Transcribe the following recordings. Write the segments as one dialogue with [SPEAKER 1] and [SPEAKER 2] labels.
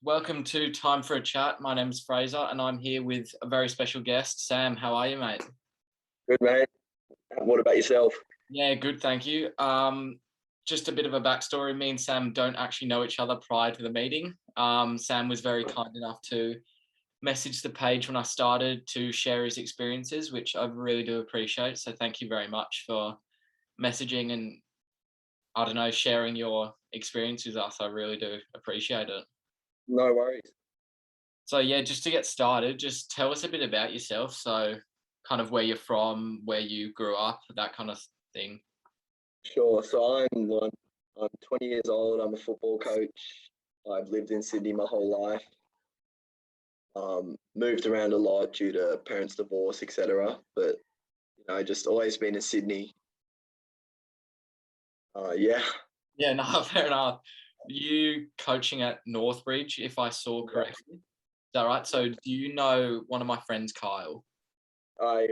[SPEAKER 1] Welcome to Time for a Chat. My name's Fraser and I'm here with a very special guest. Sam, how are you, mate?
[SPEAKER 2] Good, mate. What about yourself?
[SPEAKER 1] Yeah, good, thank you. Just a bit of a backstory. Me and Sam don't actually know each other prior to the meeting. Sam was very kind enough to message the page when I started to share his experiences, which I really do appreciate. So thank you very much for messaging and, I don't know, sharing your experience with us. I really do appreciate it.
[SPEAKER 2] No worries.
[SPEAKER 1] So yeah, just to get started, just tell us a bit about yourself. So kind of where you're from, where you grew up, that kind of thing.
[SPEAKER 2] Sure. I'm 20 years old. I'm a football coach. I've lived in Sydney my whole life. Moved around a lot due to parents' divorce, etc. But just always been in Sydney. Yeah,
[SPEAKER 1] Yeah, no, fair enough. You coaching at Northbridge, if I saw
[SPEAKER 2] yeah.
[SPEAKER 1] correctly. Is that right? So do you know one of my friends, Kyle?
[SPEAKER 2] I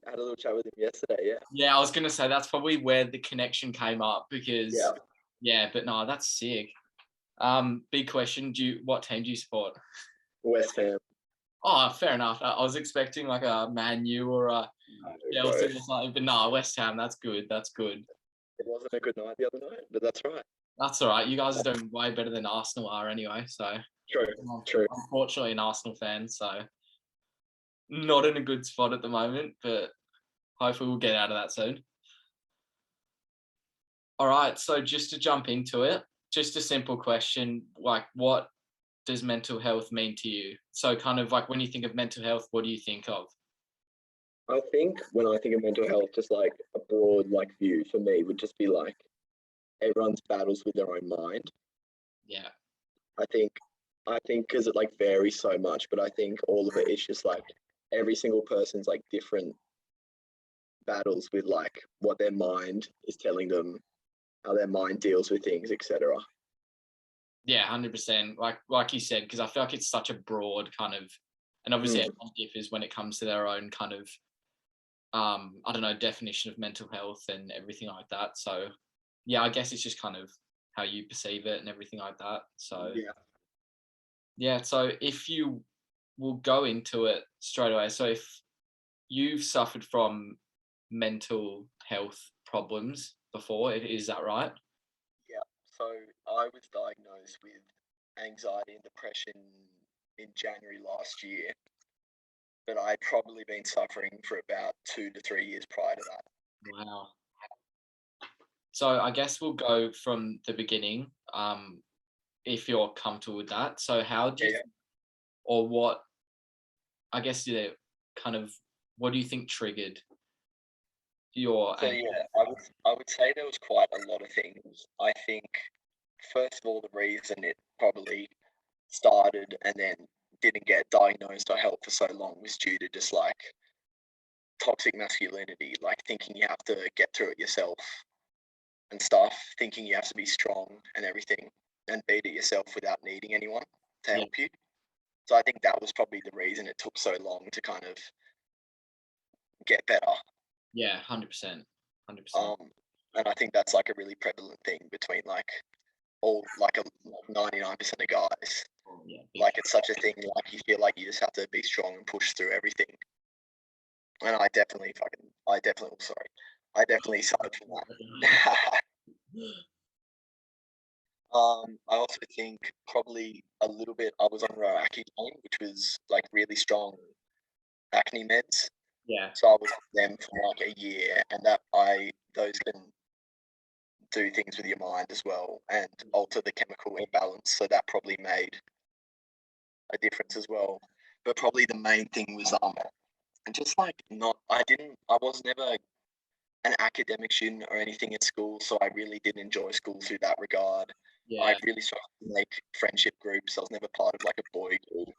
[SPEAKER 2] had a little chat with him yesterday. Yeah,
[SPEAKER 1] Yeah, I was gonna say that's probably where the connection came up
[SPEAKER 2] yeah.
[SPEAKER 1] because yeah, but no, that's sick. Big question. What team do you support?
[SPEAKER 2] West Ham.
[SPEAKER 1] Oh, fair enough. I was expecting like a Man U or a
[SPEAKER 2] No, bro.
[SPEAKER 1] Chelsea or something, but no, West Ham. That's good. That's good.
[SPEAKER 2] It wasn't a good night the other night, but that's right.
[SPEAKER 1] That's all right. You guys are doing way better than Arsenal are anyway. So
[SPEAKER 2] True,
[SPEAKER 1] I'm
[SPEAKER 2] true.
[SPEAKER 1] unfortunately an Arsenal fan, so not in a good spot at the moment, but hopefully we'll get out of that soon. All right. So just to jump into it, just a simple question, like what does mental health mean to you? So kind of like when you think of mental health, what do you think of?
[SPEAKER 2] I think when I think of mental health, just like a broad view for me would just be like everyone's battles with their own mind.
[SPEAKER 1] Yeah.
[SPEAKER 2] I think I think because it varies so much, but I think all of it is just every single person's different battles with what their mind is telling them, how their mind deals with things, etc.
[SPEAKER 1] Yeah, 100%. Like you said, because I feel like it's such a broad kind of, and obviously
[SPEAKER 2] Mm,
[SPEAKER 1] everyone differs when it comes to their own kind of, I don't know, definition of mental health and everything like that. So, yeah, I guess it's just kind of how you perceive it and everything like that. So,
[SPEAKER 2] yeah.
[SPEAKER 1] yeah. So if you will go into it straight away. So if you've suffered from mental health problems before, is that right?
[SPEAKER 2] Yeah. So I was diagnosed with anxiety and depression in January last year, but I'd probably been suffering for about 2 to 3 years prior to that.
[SPEAKER 1] Wow. So I guess we'll go from the beginning, if you're comfortable with that. So how do
[SPEAKER 2] Yeah,
[SPEAKER 1] you,
[SPEAKER 2] yeah.
[SPEAKER 1] or what, I guess, yeah, kind of, what do you think triggered your
[SPEAKER 2] So yeah, I would say there was quite a lot of things. I think first of all, the reason it probably started and then didn't get diagnosed or help for so long was due to just toxic masculinity, like thinking you have to get through it yourself and stuff, thinking you have to be strong and everything and beat it yourself without needing anyone to
[SPEAKER 1] yeah,
[SPEAKER 2] help you. So I think that was probably the reason it took so long to kind of get better.
[SPEAKER 1] yeah, 100%, 100%.
[SPEAKER 2] Um, and I think that's a really prevalent thing between all 99% of guys.
[SPEAKER 1] Oh, yeah, big.
[SPEAKER 2] It's such a thing. You feel like you just have to be strong and push through everything. And I definitely suffered from that. I also think probably a little bit. I was on Roaccutane, which was really strong acne meds.
[SPEAKER 1] Yeah,
[SPEAKER 2] So I was on them for a year, and those can do things with your mind as well and alter the chemical imbalance. So that probably made a difference as well. But probably the main thing was just not I was never an academic student or anything in school, so I really didn't enjoy school through that regard. I
[SPEAKER 1] yeah,
[SPEAKER 2] really struggled to make friendship groups. I was never part of a boy group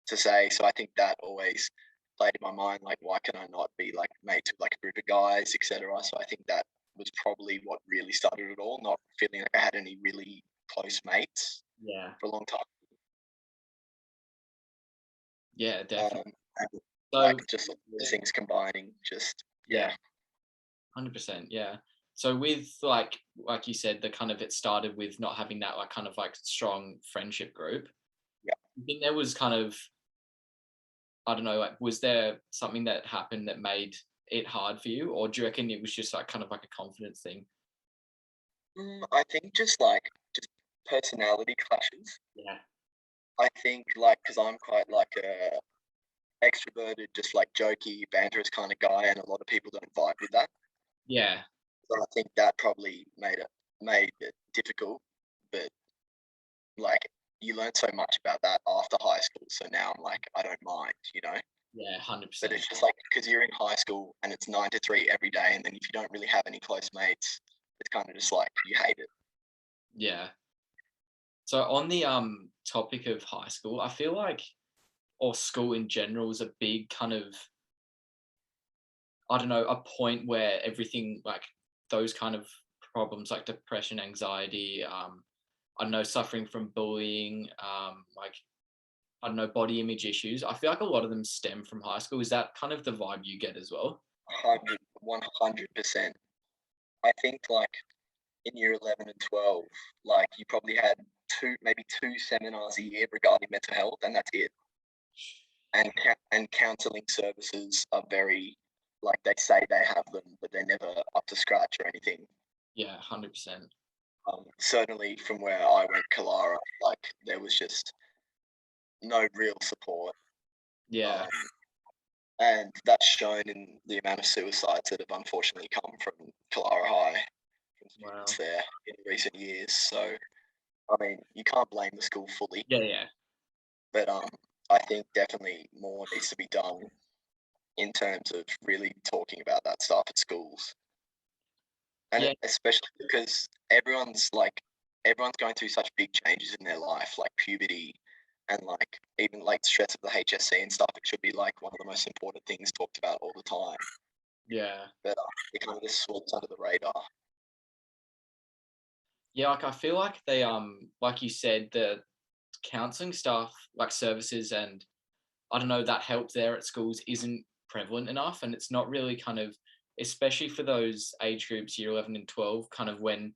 [SPEAKER 2] to say. So I think that always played in my mind, why can I not be mates with a group of guys, etc. So I think that was probably what really started it all, not feeling like I had any really close mates
[SPEAKER 1] yeah,
[SPEAKER 2] for a long time.
[SPEAKER 1] yeah, definitely.
[SPEAKER 2] And
[SPEAKER 1] So
[SPEAKER 2] just all those things combining, just
[SPEAKER 1] yeah,
[SPEAKER 2] yeah.
[SPEAKER 1] 100%, yeah. So with like you said, the kind of it started with not having that like kind of like strong friendship group. You think there was kind of, I don't know, like, was there something that happened that made it hard for you, or do you reckon it was just like kind of like a confidence thing?
[SPEAKER 2] I think just personality clashes.
[SPEAKER 1] Yeah.
[SPEAKER 2] I think like because I'm quite like a extroverted, just like jokey, banterous kind of guy, and a lot of people don't vibe with that.
[SPEAKER 1] Yeah.
[SPEAKER 2] So I think that probably made it difficult. But like you learn so much about that after high school, so now I'm like I don't mind, you know.
[SPEAKER 1] Yeah.
[SPEAKER 2] But
[SPEAKER 1] 100%.
[SPEAKER 2] it's just like because you're in high school and it's 9 to 3 every day, and then if you don't really have any close mates, it's kind of just like you hate it.
[SPEAKER 1] Yeah. So on the topic of high school, I feel like, or school in general, is a big kind of, I don't know, a point where everything like those kind of problems like depression, anxiety, I don't know, suffering from bullying, like, I don't know, body image issues. I feel like a lot of them stem from high school. Is that kind of the vibe you get as well?
[SPEAKER 2] 100%. I think like in year 11 and 12, like you probably had maybe two seminars a year regarding mental health, and that's it. And counselling services are very like they say they have them, but they're never up to scratch or anything.
[SPEAKER 1] Yeah, 100%.
[SPEAKER 2] Certainly from where I went, Kalara, like there was just no real support,
[SPEAKER 1] Yeah.
[SPEAKER 2] um, and that's shown in the amount of suicides that have unfortunately come from Kalara High from students
[SPEAKER 1] Wow.
[SPEAKER 2] there in recent years. So I mean, you can't blame the school fully,
[SPEAKER 1] Yeah, yeah.
[SPEAKER 2] but I think definitely more needs to be done in terms of really talking about that stuff at schools, and
[SPEAKER 1] Yeah,
[SPEAKER 2] especially because everyone's going through such big changes in their life, like puberty, and like even like stress of the HSC and stuff. It should be like one of the most important things talked about all the time,
[SPEAKER 1] yeah.
[SPEAKER 2] but it kind of just sweeps under the radar.
[SPEAKER 1] Yeah, like I feel like they like you said, the counseling stuff, like services and I don't know, that help there at schools isn't prevalent enough. And it's not really kind of, especially for those age groups, year 11 and 12, kind of when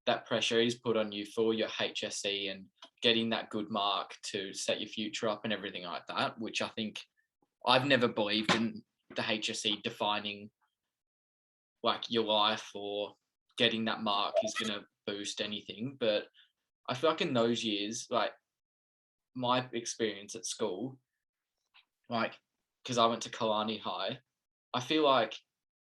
[SPEAKER 1] that pressure is put on you for your HSC and getting that good mark to set your future up and everything like that, which I think I've never believed in the HSC defining like your life or getting that mark is going to boost anything. But I feel like in those years, like my experience at school, like because I went to Kalani High, I feel like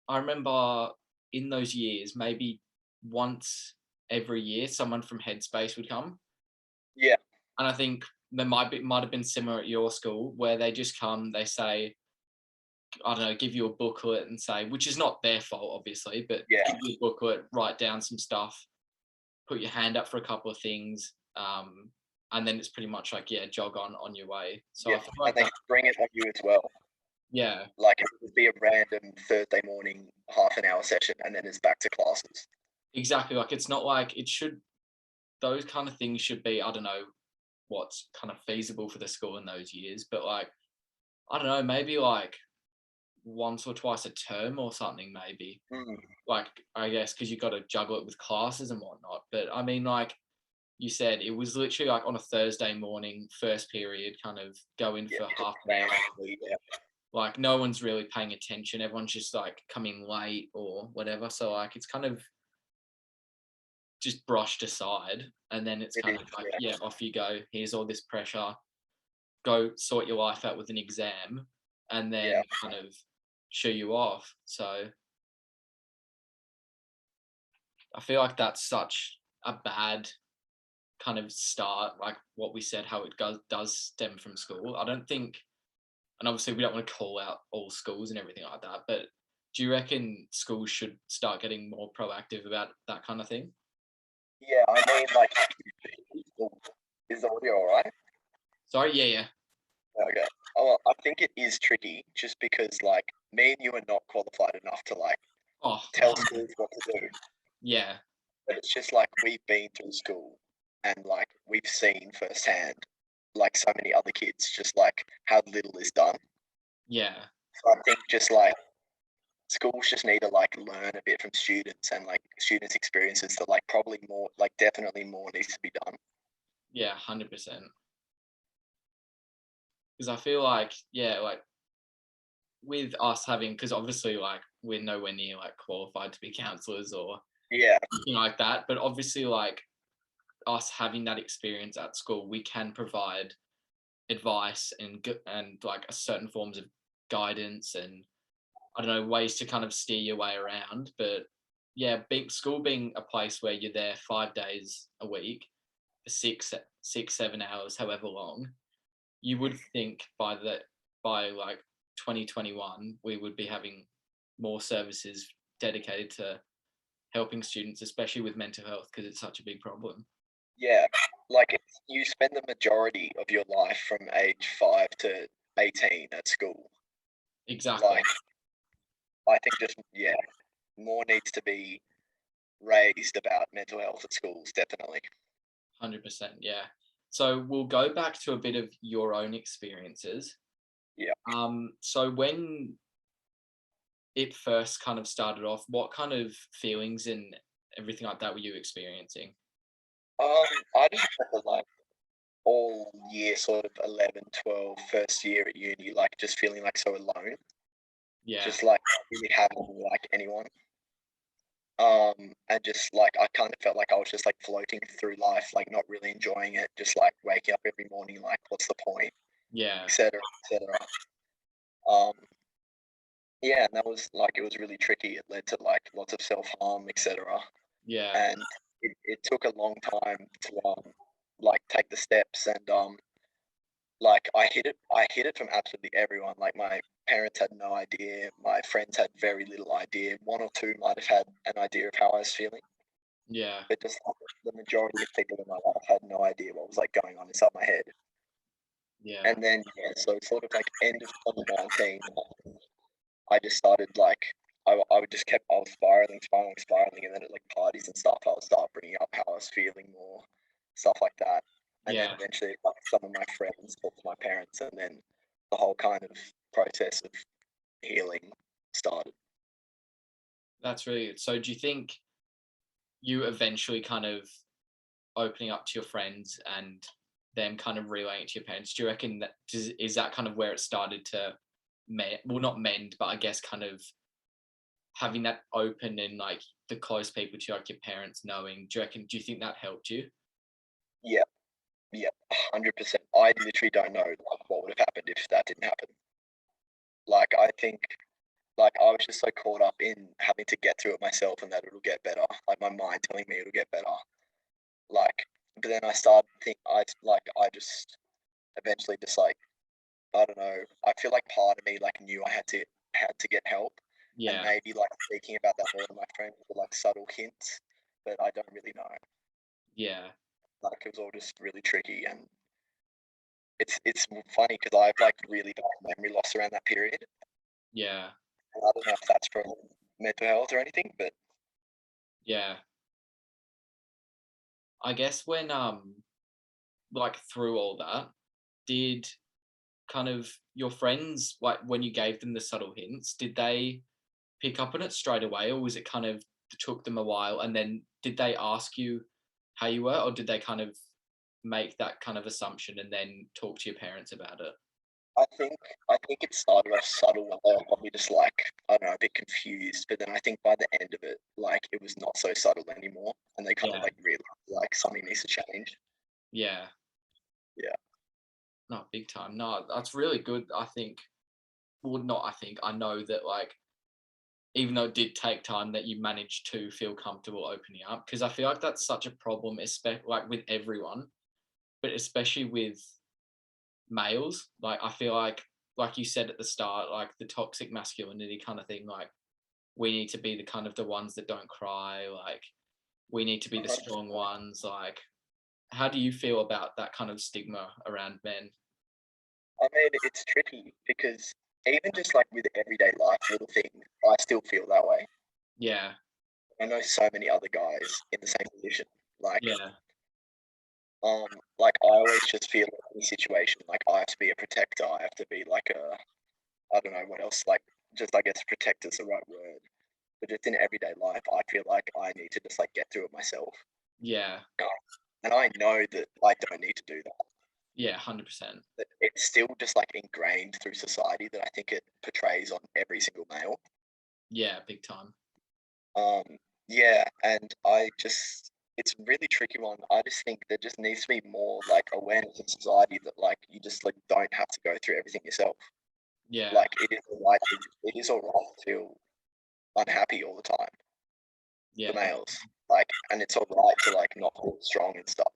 [SPEAKER 1] I remember in those years, maybe once every year, someone from Headspace would come,
[SPEAKER 2] Yeah,
[SPEAKER 1] and I think there might have been similar at your school where they just come, they say, I don't know, give you a booklet and say, which is not their fault, obviously, but
[SPEAKER 2] yeah,
[SPEAKER 1] give you a booklet, write down some stuff, put your hand up for a couple of things, and then it's pretty much like, yeah, jog on your way. So
[SPEAKER 2] yeah,
[SPEAKER 1] I feel
[SPEAKER 2] and
[SPEAKER 1] like
[SPEAKER 2] they
[SPEAKER 1] that,
[SPEAKER 2] bring it on you as well.
[SPEAKER 1] yeah,
[SPEAKER 2] Like it would be a random Thursday morning half an hour session, and then it's back to classes.
[SPEAKER 1] exactly. Like it's not like it should. Those kind of things should be. I don't know what's kind of feasible for the school in those years, but like I don't know, maybe like once or twice a term or something, maybe.
[SPEAKER 2] Mm,
[SPEAKER 1] Like I guess because you got to juggle it with classes and whatnot. But I mean, like you said, it was literally like on a Thursday morning, first period, kind of go in
[SPEAKER 2] yeah,
[SPEAKER 1] for
[SPEAKER 2] just
[SPEAKER 1] half an hour.
[SPEAKER 2] randomly, yeah.
[SPEAKER 1] Like no one's really paying attention. Everyone's just like coming late or whatever. So like it's kind of just brushed aside. And then it's
[SPEAKER 2] It
[SPEAKER 1] kind
[SPEAKER 2] is,
[SPEAKER 1] of like,
[SPEAKER 2] yeah.
[SPEAKER 1] yeah, off you go. Here's all this pressure. Go sort your life out with an exam and
[SPEAKER 2] Yeah.
[SPEAKER 1] then kind of shoo you off. So I feel like that's such a bad kind of start, like what we said, how it does stem from school. I don't think, and obviously we don't want to call out all schools and everything like that, but do you reckon schools should start getting more proactive about that kind of thing?
[SPEAKER 2] Yeah, I mean, like, is the audio all right?
[SPEAKER 1] Sorry, yeah, yeah.
[SPEAKER 2] Okay. Oh, I think it is tricky just because, like, me and you are not qualified enough to, like,
[SPEAKER 1] Oh,
[SPEAKER 2] tell schools what to do.
[SPEAKER 1] yeah,
[SPEAKER 2] But it's just like we've been through school and, like, we've seen firsthand, like, so many other kids, just like how little is done.
[SPEAKER 1] yeah,
[SPEAKER 2] So I think just like schools just need to like learn a bit from students and like students' experiences that like probably more, like, definitely more needs to be done.
[SPEAKER 1] yeah, 100%. Because I feel like, yeah, like with us having, because obviously, like, we're nowhere near like qualified to be counselors or
[SPEAKER 2] Yeah,
[SPEAKER 1] anything like that. But obviously, like us having that experience at school, we can provide advice and like a certain forms of guidance and I don't know ways to kind of steer your way around. But yeah, school being a place where you're there 5 days a week for 7 hours, however long, you would think by like 2021 we would be having more services dedicated to helping students, especially with mental health, because it's such a big problem.
[SPEAKER 2] yeah. Like you spend the majority of your life from age 5 to 18 at school.
[SPEAKER 1] Exactly.
[SPEAKER 2] Like I think just more needs to be raised about mental health at schools. Definitely.
[SPEAKER 1] 100%. Yeah. So we'll go back to a bit of your own experiences.
[SPEAKER 2] Yeah.
[SPEAKER 1] So when it first kind of started off, what kind of feelings and everything like that were you experiencing?
[SPEAKER 2] I just remember like all year, sort of 11, 12, first year at uni, like just feeling like so alone,
[SPEAKER 1] Yeah.
[SPEAKER 2] just like not really having like anyone. And just like I kind of felt like I was just like floating through life, like not really enjoying it, just like waking up every morning, like what's the point,
[SPEAKER 1] Yeah.
[SPEAKER 2] etc., etc. Um, yeah, and that was like it was really tricky. It led to like lots of self harm, etc.
[SPEAKER 1] Yeah.
[SPEAKER 2] And it took a long time to like take the steps and like I hid it from absolutely everyone. Like my parents had no idea, my friends had very little idea. One or two might have had an idea of how I was feeling,
[SPEAKER 1] Yeah.
[SPEAKER 2] but just like, the majority of people in my life had no idea what was like going on inside my head.
[SPEAKER 1] Yeah.
[SPEAKER 2] And then so sort of like end of 2019, I just started like I would just kept I was spiraling, and then at like parties and stuff, I would start bringing up how I was feeling more, stuff like that, and then
[SPEAKER 1] Yeah.
[SPEAKER 2] eventually like some of my friends talked to my parents, and then the whole kind of process of healing started.
[SPEAKER 1] That's really good. So do you think you eventually kind of opening up to your friends and them kind of relaying it to your parents, do you reckon is that kind of where it started to mend, well, not mend, but I guess kind of having that open and like the close people to you, like your parents knowing, do you think that helped you?
[SPEAKER 2] Yeah, yeah, 100%. I literally don't know like, what would have happened if that didn't happen. Like I think like I was just so caught up in having to get through it myself and that it'll get better. Like my mind telling me it'll get better. Like, but then I started think I just eventually just like I don't know. I feel like part of me like knew I had to get help, and
[SPEAKER 1] Yeah.
[SPEAKER 2] maybe like speaking about that more to my friends were like subtle hints, but I don't really know.
[SPEAKER 1] Yeah.
[SPEAKER 2] Like it was all just really tricky, and it's funny because I have like really bad memory loss around that period.
[SPEAKER 1] Yeah.
[SPEAKER 2] And I don't know if that's from mental health or anything, but
[SPEAKER 1] Yeah. I guess when like through all that, did kind of your friends, like when you gave them the subtle hints, did they pick up on it straight away, or was it kind of took them a while? And then did they ask you how you were, or did they kind of make that kind of assumption and then talk to your parents about it?
[SPEAKER 2] I think I think it started off subtle and they were probably just like I don't know a bit confused, but then I think by the end of it, like it was not so subtle anymore, and they kind of
[SPEAKER 1] Yeah.
[SPEAKER 2] like realized like something needs to change.
[SPEAKER 1] Yeah.
[SPEAKER 2] Yeah,
[SPEAKER 1] No, big time. No, that's really good. I think, well, not I think, I know that like even though it did take time, that you managed to feel comfortable opening up, because I feel like that's such a problem, especially like with everyone, but especially with males. Like I feel like you said at the start, like the toxic masculinity kind of thing, like we need to be the kind of the ones that don't cry, like we need to be the
[SPEAKER 2] 100%.
[SPEAKER 1] strong ones. Like how do you feel about that kind of stigma around men?
[SPEAKER 2] I mean, it's tricky because even just like with everyday life, little things, I still feel that way.
[SPEAKER 1] Yeah.
[SPEAKER 2] I know so many other guys in the same position. Like,
[SPEAKER 1] Yeah.
[SPEAKER 2] like I always just feel in any situation like I have to be a protector. I have to be like I don't know what else. Like, just I guess protector is the right word. But just in everyday life, I feel like I need to just like get through it myself.
[SPEAKER 1] Yeah.
[SPEAKER 2] And I know that I don't need to do that.
[SPEAKER 1] Yeah, 100%.
[SPEAKER 2] But it's still just like ingrained through society that I think it portrays on every single male.
[SPEAKER 1] Yeah, big time.
[SPEAKER 2] Um, yeah, and it's a really tricky one. I just think there just needs to be more like awareness in society that like you just like don't have to go through everything yourself.
[SPEAKER 1] Yeah,
[SPEAKER 2] Like it is all right to feel unhappy all the time for
[SPEAKER 1] yeah,
[SPEAKER 2] males. Like, and it's all right to like not feel strong and stuff.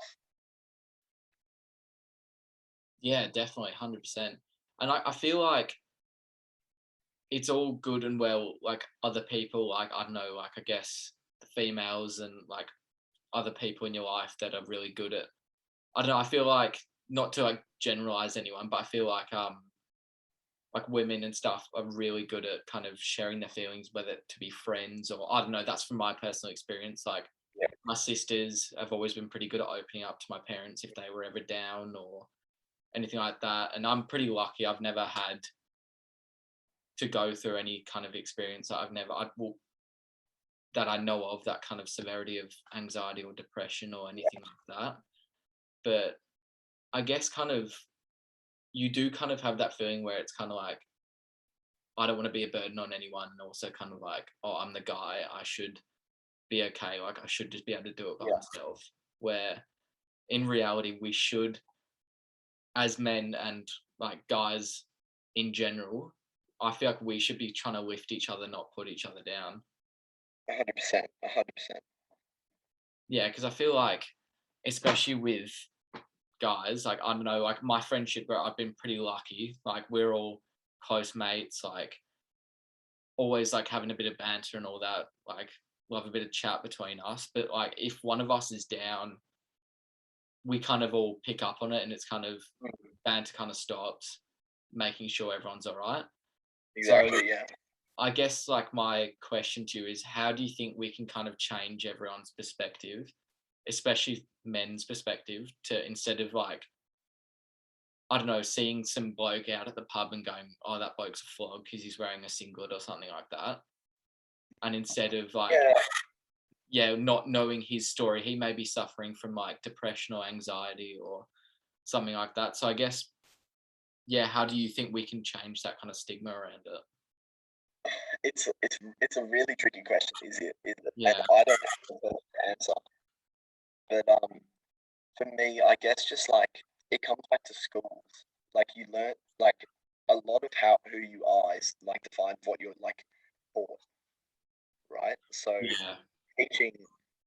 [SPEAKER 1] yeah, definitely, 100%. And I feel like it's all good and well, like other people, like I don't know, like I guess the females and like other people in your life that are really good at. I don't know. I feel like not to like generalize anyone, but I feel like women and stuff are really good at kind of sharing their feelings, whether to be friends or I don't know. That's from my personal experience. Like
[SPEAKER 2] Yeah,
[SPEAKER 1] my sisters have always been pretty good at opening up to my parents if they were ever down or anything like that. And I'm pretty lucky. I've never had to go through any kind of experience that well, that I know of, that kind of severity of anxiety or depression or anything like that. But I guess kind of you do kind of have that feeling where it's kind of like I don't want to be a burden on anyone, and also kind of like, oh, I'm the guy, I should be okay, like I should just be able to do it by
[SPEAKER 2] yeah,
[SPEAKER 1] myself. Where in reality, we should, as men and like guys in general, I feel like we should be trying to lift each other, not put each other down.
[SPEAKER 2] 100%, 100%.
[SPEAKER 1] Yeah, because I feel like, especially with guys, like I don't know, like my friendship, where I've been pretty lucky. Like we're all close mates, like always like having a bit of banter and all that. Like we'll have a bit of chat between us. But like if one of us is down, we kind of all pick up on it, and it's kind of
[SPEAKER 2] Mm,
[SPEAKER 1] banter kind of stops, making sure everyone's all right. So
[SPEAKER 2] exactly, yeah.
[SPEAKER 1] I guess like my question to you is, how do you think we can kind of change everyone's perspective, especially men's perspective, to instead of like I don't know, seeing some bloke out at the pub and going, "Oh, that bloke's a flog because he's wearing a singlet or something like that," and instead of like,
[SPEAKER 2] Yeah,
[SPEAKER 1] yeah, not knowing his story, he may be suffering from like depression or anxiety or something like that. So I guess, yeah, how do you think we can change that kind of stigma around it?
[SPEAKER 2] it's a really tricky question, is it? Is it? And
[SPEAKER 1] Yeah,
[SPEAKER 2] I don't have the perfect answer. But for me, I guess just like it comes back to schools. Like you learn like a lot of how who you are is like defined what you're like for, right? So
[SPEAKER 1] yeah,
[SPEAKER 2] teaching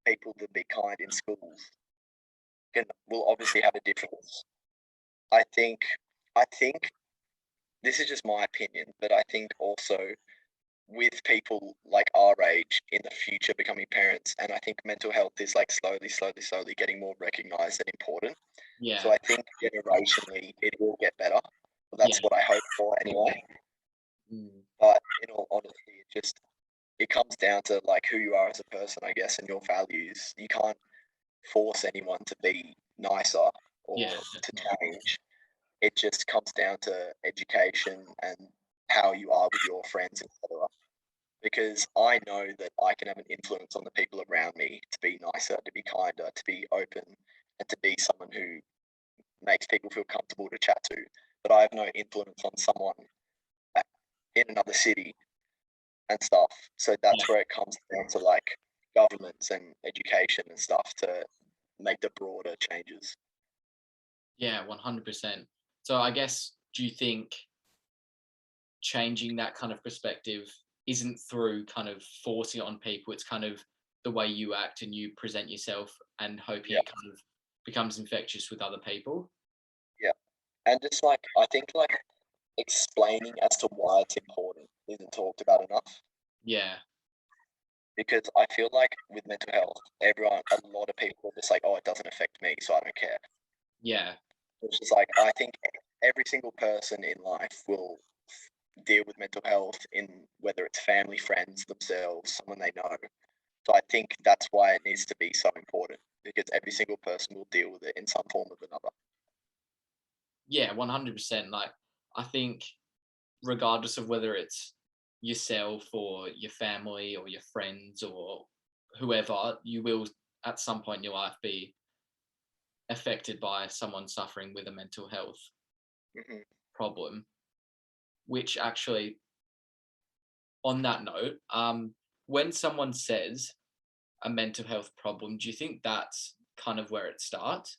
[SPEAKER 2] people to be kind in schools will obviously have a difference. I think I think this is just my opinion, but I think also with people like our age in the future becoming parents, and I think mental health is like slowly getting more recognized and important. So
[SPEAKER 1] yeah,
[SPEAKER 2] I think generationally it will get better. Well,
[SPEAKER 1] yeah,
[SPEAKER 2] that's what I hope for anyway.
[SPEAKER 1] mm,
[SPEAKER 2] But in all honesty, it comes down to like who you are as a person, I guess, and your values. You can't force anyone to be nicer
[SPEAKER 1] yeah,
[SPEAKER 2] or to
[SPEAKER 1] definitely.
[SPEAKER 2] change. It just comes down to education and how you are with your friends, etc. Because I know that I can have an influence on the people around me to be nicer, to be kinder, to be open, and to be someone who makes people feel comfortable to chat to. But I have no influence on someone in another city and stuff. So
[SPEAKER 1] Yeah,
[SPEAKER 2] that's where it comes down to like governments and education and stuff to make the broader changes.
[SPEAKER 1] yeah, 100%. So I guess, do you think changing that kind of perspective isn't through kind of forcing it on people? It's kind of the way you act and you present yourself and hoping
[SPEAKER 2] Yeah,
[SPEAKER 1] it kind of becomes infectious with other people.
[SPEAKER 2] yeah. And just like I think like explaining as to why it's important isn't talked about enough.
[SPEAKER 1] Yeah,
[SPEAKER 2] Because I feel like with mental health, a lot of people are just like, oh, it doesn't affect me, so I don't care.
[SPEAKER 1] yeah,
[SPEAKER 2] Which is like, I think every single person in life will deal with mental health in whether it's family, friends, themselves, someone they know. So I think that's why it needs to be so important because every single person will deal with it in some form or another.
[SPEAKER 1] yeah, 100%. Like, I think regardless of whether it's yourself or your family or your friends or whoever, you will at some point in your life be affected by someone suffering with a mental health
[SPEAKER 2] Hmm.
[SPEAKER 1] problem, which actually, on that note, when someone says a mental health problem, do you think that's kind of where it starts?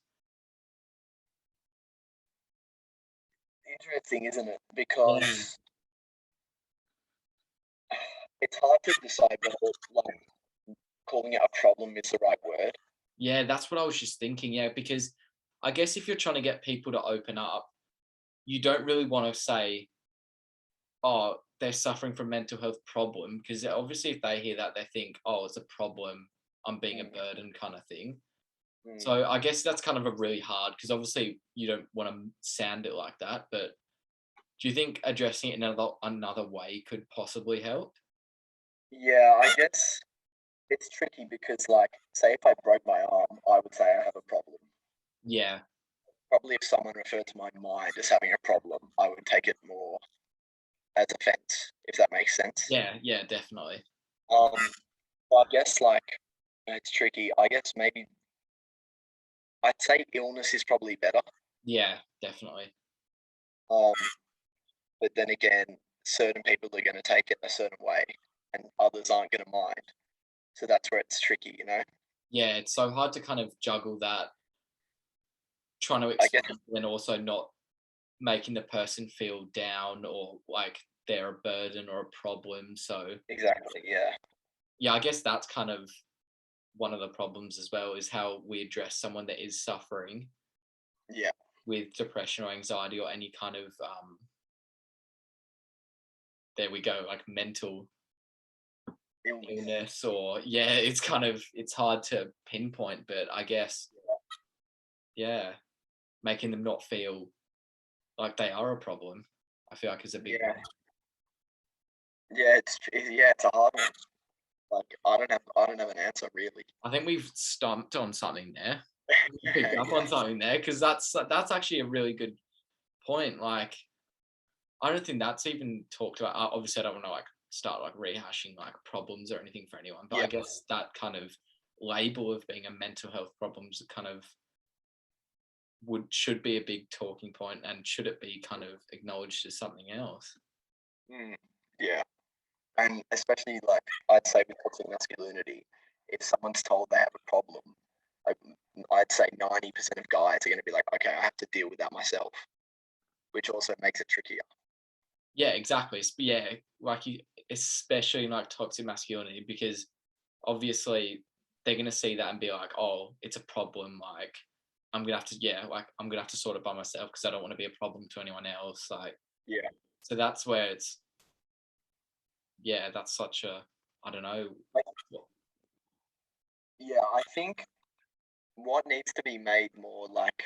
[SPEAKER 2] Interesting, isn't it?
[SPEAKER 1] Yeah.
[SPEAKER 2] Because it's hard to decide whether like calling it a problem is the right word.
[SPEAKER 1] Yeah, that's what I was just thinking. Yeah, because I guess if you're trying to get people to open up, you don't really want to say, oh, they're suffering from mental health problem, because obviously if they hear that, they think, oh, it's a problem, I'm being a
[SPEAKER 2] Mm,
[SPEAKER 1] burden kind of thing.
[SPEAKER 2] mm.
[SPEAKER 1] So I guess that's kind of a really hard, because obviously you don't want to sound it like that, but do you think addressing it in another way could possibly help?
[SPEAKER 2] Yeah, I guess it's tricky because, like, say if I broke my arm, I would say I have a problem.
[SPEAKER 1] Yeah,
[SPEAKER 2] Probably if someone referred to my mind as having a problem, I would take it more as offense, if that makes sense.
[SPEAKER 1] yeah, yeah, definitely.
[SPEAKER 2] So I guess like it's tricky. I guess maybe I'd say illness is probably better.
[SPEAKER 1] Yeah, definitely.
[SPEAKER 2] Um, but then again, certain people are going to take it a certain way, and others aren't going to mind. So that's where it's tricky, you know.
[SPEAKER 1] Yeah, it's so hard to kind of juggle that, trying to
[SPEAKER 2] I guess
[SPEAKER 1] explain, and also not making the person feel down or like they're a burden or a problem. So
[SPEAKER 2] exactly, yeah,
[SPEAKER 1] yeah, I guess that's kind of one of the problems as well, is how we address someone that is suffering
[SPEAKER 2] yeah,
[SPEAKER 1] with depression or anxiety or any kind of there we go, like mental
[SPEAKER 2] illness.
[SPEAKER 1] illness. Or yeah, it's kind of, it's hard to pinpoint, but I guess, yeah, making them not feel like they are a problem, I feel like is a big
[SPEAKER 2] Yeah,
[SPEAKER 1] one.
[SPEAKER 2] yeah, yeah, it's a hard one. Like I don't have an answer really.
[SPEAKER 1] I think we've stumped on something there. Picked up
[SPEAKER 2] Yeah,
[SPEAKER 1] on something there, because that's actually a really good point. Like, I don't think that's even talked about. Obviously, I don't want to like start like rehashing like problems or anything for anyone, but I
[SPEAKER 2] yeah,
[SPEAKER 1] guess that kind of label of being a mental health problems kind of should be a big talking point, and should it be kind of acknowledged as something else?
[SPEAKER 2] mm, yeah. And especially like I'd say with toxic masculinity, if someone's told they have a problem, like, I'd say 90% of guys are going to be like, okay, I have to deal with that myself, which also makes it trickier.
[SPEAKER 1] Yeah, exactly. Yeah, like you, especially in like toxic masculinity, because obviously they're gonna see that and be like, oh, it's a problem. Like, I'm gonna have to, yeah, like I'm gonna have to sort it by myself, because I don't want to be a problem to anyone else. Like,
[SPEAKER 2] Yeah,
[SPEAKER 1] so that's where it's, yeah, that's such a, I don't know.
[SPEAKER 2] like, yeah. I think what needs to be made more like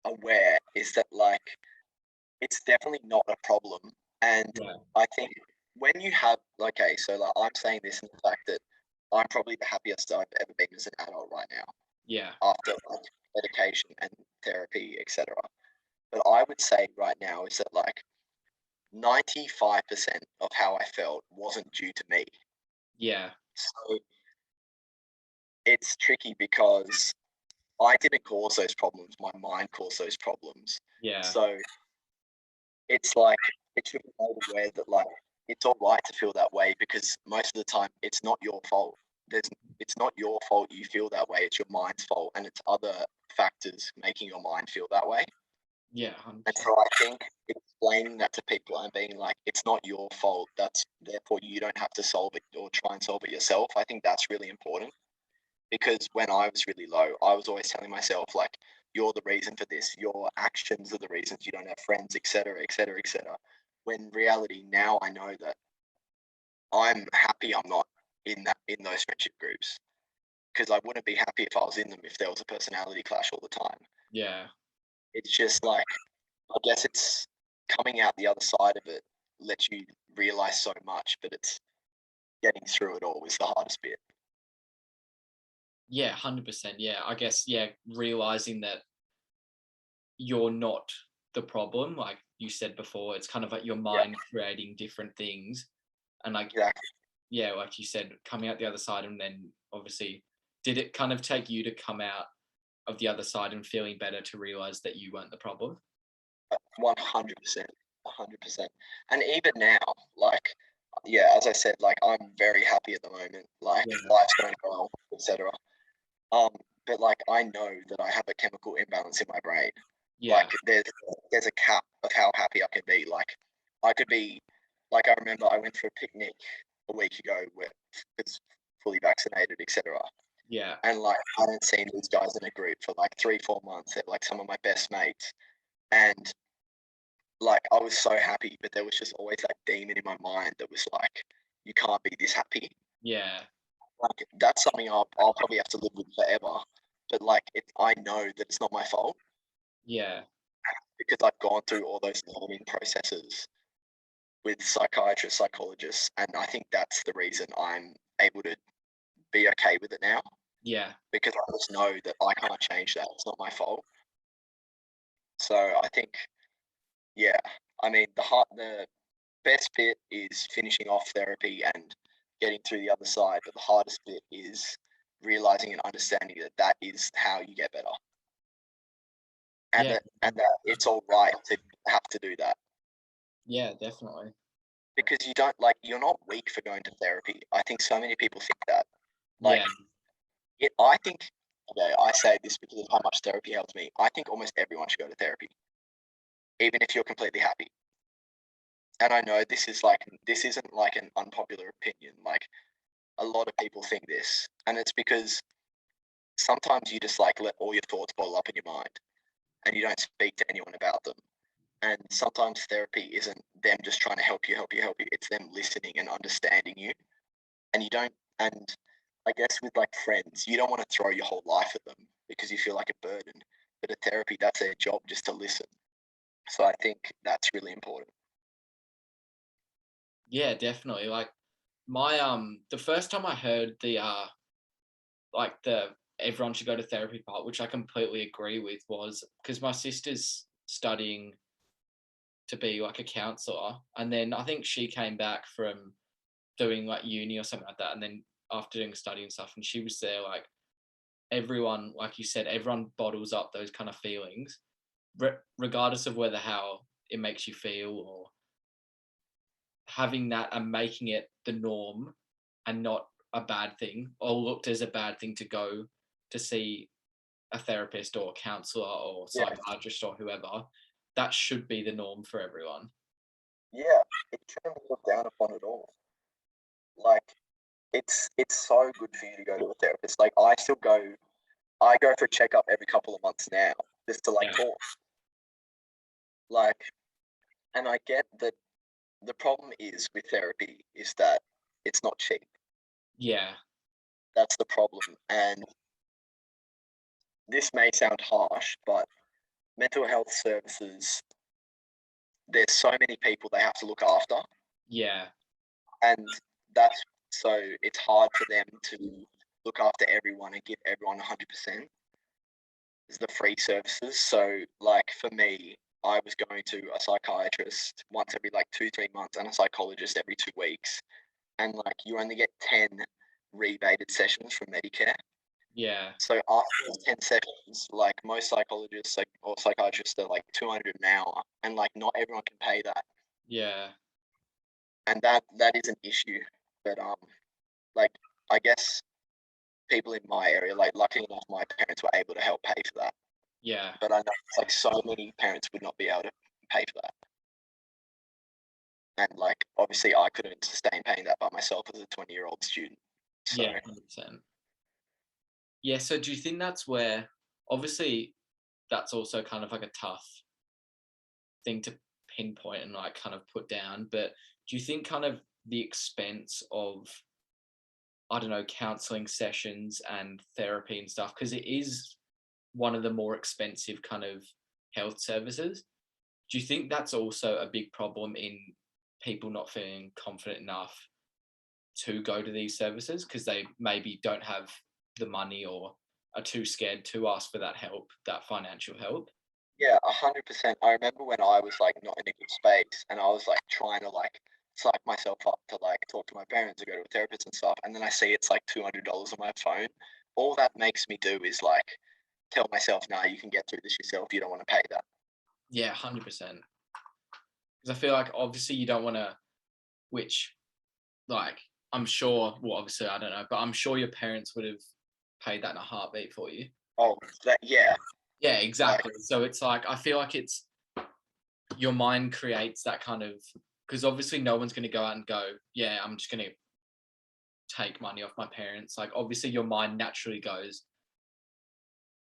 [SPEAKER 2] aware is that like it's definitely not a problem, and
[SPEAKER 1] Yeah,
[SPEAKER 2] I think when you have okay, so like I'm saying this in the fact that I'm probably the happiest I've ever been as an adult right now
[SPEAKER 1] yeah,
[SPEAKER 2] after like medication and therapy, etc. But I would say right now is that like 95% of how I felt wasn't due to me.
[SPEAKER 1] yeah,
[SPEAKER 2] So it's tricky because I didn't cause those problems. My mind caused those problems.
[SPEAKER 1] yeah,
[SPEAKER 2] So it's like it should be made aware that like it's all right to feel that way because most of the time it's not your fault. There's it's not your fault you feel that way. It's your mind's fault, and it's other factors making your mind feel that way.
[SPEAKER 1] yeah,
[SPEAKER 2] And
[SPEAKER 1] 100%.
[SPEAKER 2] so I think explaining that to people and being like, it's not your fault. That's therefore you don't have to solve it or try and solve it yourself. I think that's really important because when I was really low, I was always telling myself like, you're the reason for this. Your actions are the reasons you don't have friends, etc., etc., etc. When in reality, now I know that I'm happy I'm not in those friendship groups because I wouldn't be happy if I was in them if there was a personality clash all the time.
[SPEAKER 1] Yeah,
[SPEAKER 2] It's just like I guess it's coming out the other side of it lets you realize so much, but it's getting through it all is the hardest bit.
[SPEAKER 1] yeah, 100%. Yeah, I guess, yeah, realizing that you're not the problem. Like you said before, it's kind of like your
[SPEAKER 2] Yeah,
[SPEAKER 1] mind creating different things, and like,
[SPEAKER 2] exactly.
[SPEAKER 1] yeah, like you said, coming out the other side, and then obviously, did it kind of take you to come out of the other side and feeling better to realize that you weren't the problem.
[SPEAKER 2] 100%, 100%. And even now, like, yeah, as I said, like, I'm very happy at the moment. Like,
[SPEAKER 1] Yeah.
[SPEAKER 2] life's going well, etc. But like, I know that I have a chemical imbalance in my brain.
[SPEAKER 1] Yeah.
[SPEAKER 2] Like, there's a cap of how happy I can be. Like, I could be, like, I remember I went for a picnic a week ago where it's fully vaccinated, etc.
[SPEAKER 1] Yeah.
[SPEAKER 2] And like, I hadn't seen these guys in a group for like 3-4 months. They're like some of my best mates, and like, I was so happy, but there was just always that demon in my mind that was like, you can't be this happy.
[SPEAKER 1] Yeah.
[SPEAKER 2] Like, that's something I'll probably have to live with forever. But like, I know that it's not my fault
[SPEAKER 1] Yeah.
[SPEAKER 2] because I've gone through all those learning processes with psychiatrists, psychologists, and I think that's the reason I'm able to be okay with it now,
[SPEAKER 1] Yeah.
[SPEAKER 2] because I just know that I can't change that. It's not my fault. So I think, yeah, I mean, the best bit is finishing off therapy and getting through the other side, but the hardest bit is realizing and understanding that that is how you get better, and
[SPEAKER 1] Yeah.
[SPEAKER 2] that it's all right to have to do that,
[SPEAKER 1] Yeah, definitely.
[SPEAKER 2] because you're not weak for going to therapy. I think so many people think that. Like,
[SPEAKER 1] Yeah.
[SPEAKER 2] I think, okay, I say this because of how much therapy helps me. I think almost everyone should go to therapy, even if you're completely happy. And I know this isn't like an unpopular opinion. Like, a lot of people think this, and it's because sometimes you just like let all your thoughts bottle up in your mind and you don't speak to anyone about them. And sometimes therapy isn't them just trying to help you, help you, help you. It's them listening and understanding you. And you don't, and I guess with like friends, you don't want to throw your whole life at them because you feel like a burden. But at therapy, that's their job, just to listen. So I think that's really important.
[SPEAKER 1] Yeah, definitely. Like my the first time I heard the everyone should go to therapy part, which I completely agree with, was because my sister's studying to be like a counselor, and then I think she came back from doing like uni or something like that, and then after doing study and stuff, and she was there like everyone, like you said, everyone bottles up those kind of feelings, regardless of whether how it makes you feel or having that and making it the norm and not a bad thing or looked as a bad thing to go to see a therapist or a counselor or
[SPEAKER 2] Yeah,
[SPEAKER 1] psychiatrist or whoever. That should be the norm for everyone.
[SPEAKER 2] yeah. It shouldn't be looked down upon at all. Like, it's so good for you to go to a therapist. Like, I go for a checkup every couple of months now just to like
[SPEAKER 1] Yeah.
[SPEAKER 2] talk. Like, and I get that the problem is with therapy is that it's not cheap.
[SPEAKER 1] Yeah.
[SPEAKER 2] That's the problem. And this may sound harsh, but mental health services, there's so many people they have to look after.
[SPEAKER 1] Yeah.
[SPEAKER 2] And that's so it's hard for them to look after everyone and give everyone 100%. Is the free services. So, like, for me, I was going to a psychiatrist once every like 2-3 months and a psychologist every 2 weeks. And like, you only get 10 rebated sessions from Medicare.
[SPEAKER 1] Yeah.
[SPEAKER 2] So after those 10 sessions, like, most psychologists or psychiatrists are like 200 an hour, and like, not everyone can pay that.
[SPEAKER 1] Yeah.
[SPEAKER 2] And that is an issue. But like, I guess people in my area, like, lucky enough, my parents were able to help pay for that.
[SPEAKER 1] Yeah.
[SPEAKER 2] But I know it's like so many parents would not be able to pay for that. And like, obviously I couldn't sustain paying that by myself as a 20-year-old student. So
[SPEAKER 1] Yeah. 100%. Yeah. So do you think that's where, obviously, that's also kind of like a tough thing to pinpoint and like kind of put down, but do you think kind of the expense of, I don't know, counseling sessions and therapy and stuff, because it is one of the more expensive kind of health services. Do you think that's also a big problem in people not feeling confident enough to go to these services because they maybe don't have the money or are too scared to ask for that help, that financial help?
[SPEAKER 2] yeah, 100%. I remember when I was like not in a good space and I was like trying to like psych myself up to like talk to my parents or go to a therapist and stuff, and then I see it's like $200 on my phone. All that makes me do is like tell myself, nah, you can get through this yourself. You don't want to pay that.
[SPEAKER 1] Yeah, 100%. Because I feel like obviously you don't want to, which like I'm sure, well, obviously I don't know, but I'm sure your parents would have paid that in a heartbeat for you.
[SPEAKER 2] Oh, that, yeah.
[SPEAKER 1] Yeah, exactly. So it's like I feel like it's your mind creates that kind of, because obviously no one's going to go out and go, yeah, I'm just going to take money off my parents. Like obviously your mind naturally goes,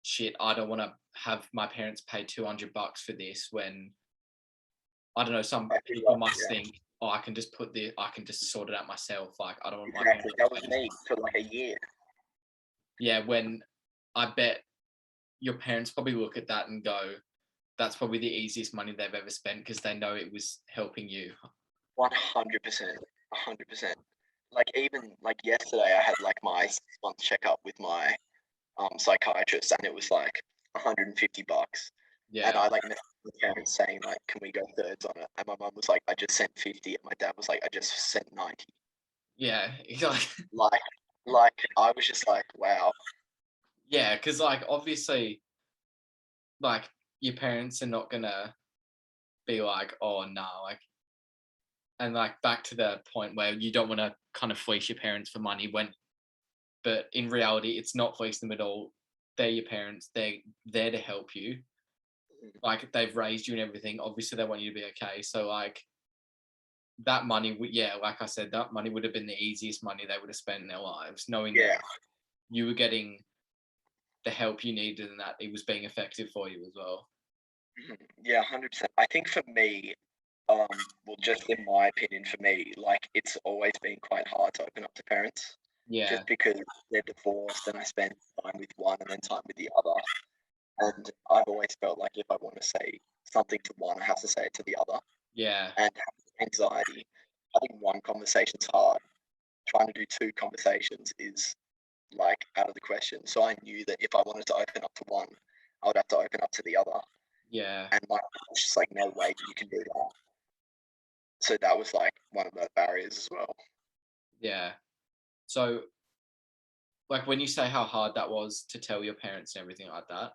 [SPEAKER 1] shit, I don't want to have my parents pay $200 for this when I don't know, some
[SPEAKER 2] I feel
[SPEAKER 1] people
[SPEAKER 2] like,
[SPEAKER 1] must
[SPEAKER 2] yeah,
[SPEAKER 1] think, oh, I can just sort it out myself. Like I don't want my
[SPEAKER 2] exactly.
[SPEAKER 1] parents
[SPEAKER 2] That
[SPEAKER 1] to
[SPEAKER 2] was
[SPEAKER 1] pay.
[SPEAKER 2] me for like a year.
[SPEAKER 1] Yeah, when I bet your parents probably look at that and go, that's probably the easiest money they've ever spent because they know it was helping you.
[SPEAKER 2] 100%. 100%. Like even like yesterday, I had like my 6 month checkup with my psychiatrist, and it was like $150. And
[SPEAKER 1] Yeah,
[SPEAKER 2] I like messaged my parents saying like, "Can we go thirds on it?" And my mum was like, "I just sent 50." And my dad was like, "I just sent 90."
[SPEAKER 1] yeah, like,
[SPEAKER 2] Like, like I was just like, "Wow."
[SPEAKER 1] yeah, because like obviously, like your parents are not gonna be like, oh no, like, and like back to the point where you don't want to kind of fleece your parents for money when, but in reality, it's not fleecing them at all. They're your parents. They're there to help you. Like they've raised you and everything. Obviously, they want you to be okay. So like that money, yeah, like I said, that money would have been the easiest money they would have spent in their lives, knowing that
[SPEAKER 2] Yeah,
[SPEAKER 1] you were getting the help you needed and that it was being effective for you as well.
[SPEAKER 2] yeah, 100%. I think for me, well, just in my opinion, for me, like it's always been quite hard to open up to parents,
[SPEAKER 1] Yeah,
[SPEAKER 2] just because they're divorced and I spend time with one and then time with the other. And I've always felt like if I want to say something to one, I have to say it to the other.
[SPEAKER 1] yeah,
[SPEAKER 2] And anxiety, having one conversation's hard. Trying to do two conversations is like out of the question. So I knew that if I wanted to open up to one, I would have to open up to the other.
[SPEAKER 1] yeah,
[SPEAKER 2] And like it's just like no way you can do that. So that was like one of the barriers as well.
[SPEAKER 1] yeah. So, like, when you say how hard that was to tell your parents and everything like that,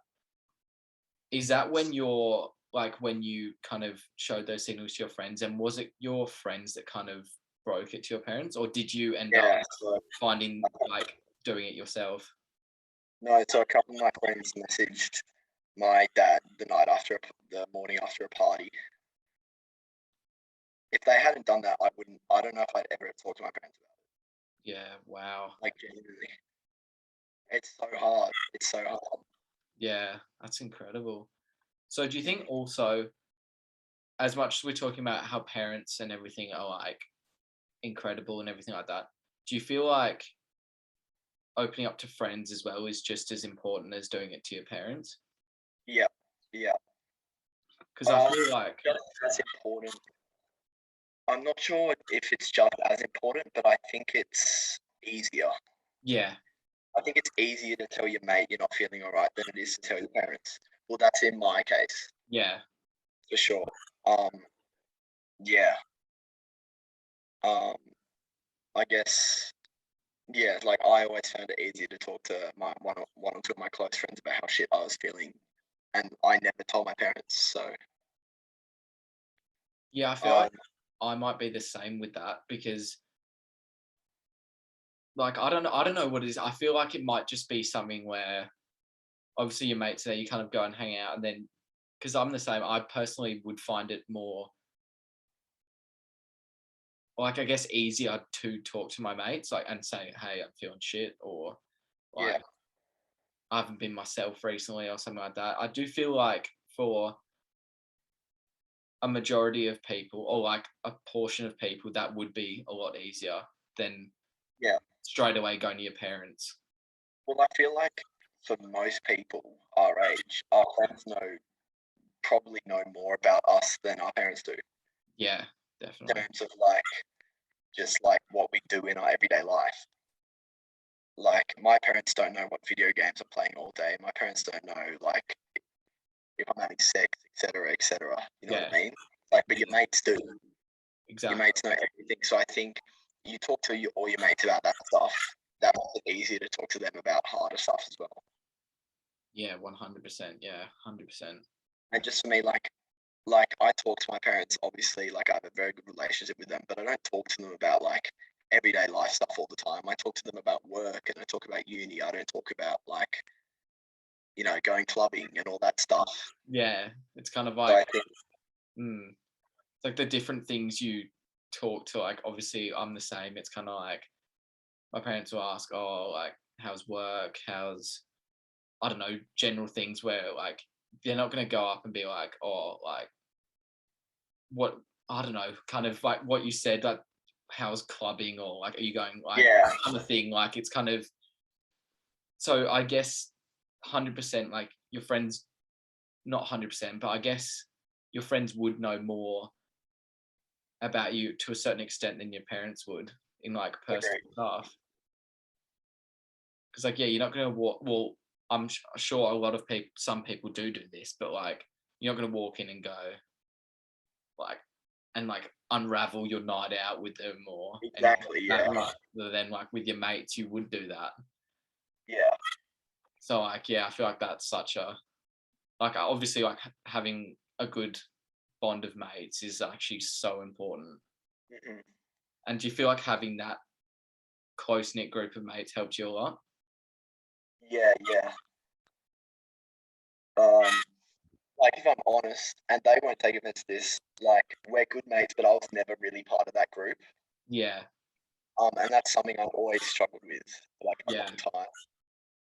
[SPEAKER 1] is that when you're like when you kind of showed those signals to your friends, and was it your friends that kind of broke it to your parents, or did you end up
[SPEAKER 2] Yeah. So
[SPEAKER 1] finding like doing it yourself?
[SPEAKER 2] no, so a couple of my friends messaged my dad the night after the morning after a party. If they hadn't done that, I wouldn't. I don't know if I'd ever have talked to my parents about
[SPEAKER 1] Yeah, wow.
[SPEAKER 2] it. Like genuinely, it's so hard. It's so hard.
[SPEAKER 1] Yeah, that's incredible. So do you think also, as much as we're talking about how parents and everything are like incredible and everything like that, do you feel like opening up to friends as well is just as important as doing it to your parents?
[SPEAKER 2] Yeah, yeah.
[SPEAKER 1] Because I feel like,
[SPEAKER 2] Just as important. I'm not sure if it's just as important, but I think it's easier.
[SPEAKER 1] yeah,
[SPEAKER 2] I think it's easier to tell your mate you're not feeling all right than it is to tell your parents. Well, that's in my case
[SPEAKER 1] yeah,
[SPEAKER 2] for sure. Um, yeah. Um, I guess yeah. Like I always found it easier to talk to my one or two of my close friends about how shit I was feeling, and I never told my parents. So
[SPEAKER 1] yeah, I feel
[SPEAKER 2] um,
[SPEAKER 1] like I might be the same with that because like I don't know what it is. I feel like it might just be something where obviously your mates there, you kind of go and hang out and then because I'm the same, I personally would find it more like I guess easier to talk to my mates like and say, hey, I'm feeling shit or
[SPEAKER 2] yeah,
[SPEAKER 1] like I haven't been myself recently or something like that. I do feel like for a majority of people or like a portion of people that would be a lot easier than
[SPEAKER 2] yeah.
[SPEAKER 1] straight away going to your parents.
[SPEAKER 2] Well, I feel like for most people our age, our friends probably know more about us than our parents do
[SPEAKER 1] Yeah,
[SPEAKER 2] in
[SPEAKER 1] definitely.
[SPEAKER 2] terms of like just like what we do in our everyday life. Like my parents don't know what video games I'm playing all day. My parents don't know like if I'm having sex, etc., etc. You know what
[SPEAKER 1] Yeah,
[SPEAKER 2] I mean? Like, but your
[SPEAKER 1] yeah,
[SPEAKER 2] mates do. Your
[SPEAKER 1] exactly.
[SPEAKER 2] mates know everything. So I think you talk to all your mates about that stuff. That makes it easier to talk to them about harder stuff as well.
[SPEAKER 1] Yeah, 100%. Yeah, 100%.
[SPEAKER 2] And just for me, I talk to my parents, obviously, like I have a very good relationship with them, but I don't talk to them about like everyday life stuff all the time. I talk to them about work and I talk about uni. I don't talk about like, going clubbing and all that stuff.
[SPEAKER 1] Yeah, it's kind of
[SPEAKER 2] So
[SPEAKER 1] like,
[SPEAKER 2] I think,
[SPEAKER 1] it's like the different things you talk to. Like, obviously, I'm the same. It's kind of like my parents will ask, "Oh, like, how's work? How's I don't know, general things where like they're not gonna go up and be like, oh, like what I don't know, kind of like what you said, like how's clubbing or like are you going like
[SPEAKER 2] yeah,
[SPEAKER 1] kind of thing. Like it's kind of so I guess 100% like your friends, not 100%, but I guess your friends would know more about you to a certain extent than your parents would in like personal
[SPEAKER 2] agree.
[SPEAKER 1] stuff. Because like yeah, you're not gonna walk. Well, I'm sure a lot of people, some people do this, but like you're not gonna walk in and go like and like unravel your night out with them or anything
[SPEAKER 2] Exactly.
[SPEAKER 1] like
[SPEAKER 2] Yeah.
[SPEAKER 1] that rather than like with your mates you would do that.
[SPEAKER 2] Yeah.
[SPEAKER 1] So like yeah, I feel like that's such a like obviously like having a good bond of mates is actually so important.
[SPEAKER 2] Mhm.
[SPEAKER 1] And do you feel like having that close knit group of mates helped you a lot?
[SPEAKER 2] Yeah. Yeah. Um, like if I'm honest, and they won't take offense to this, like we're good mates, but I was never really part of that group.
[SPEAKER 1] Yeah,
[SPEAKER 2] And that's something I've always struggled with for like a
[SPEAKER 1] yeah,
[SPEAKER 2] long time.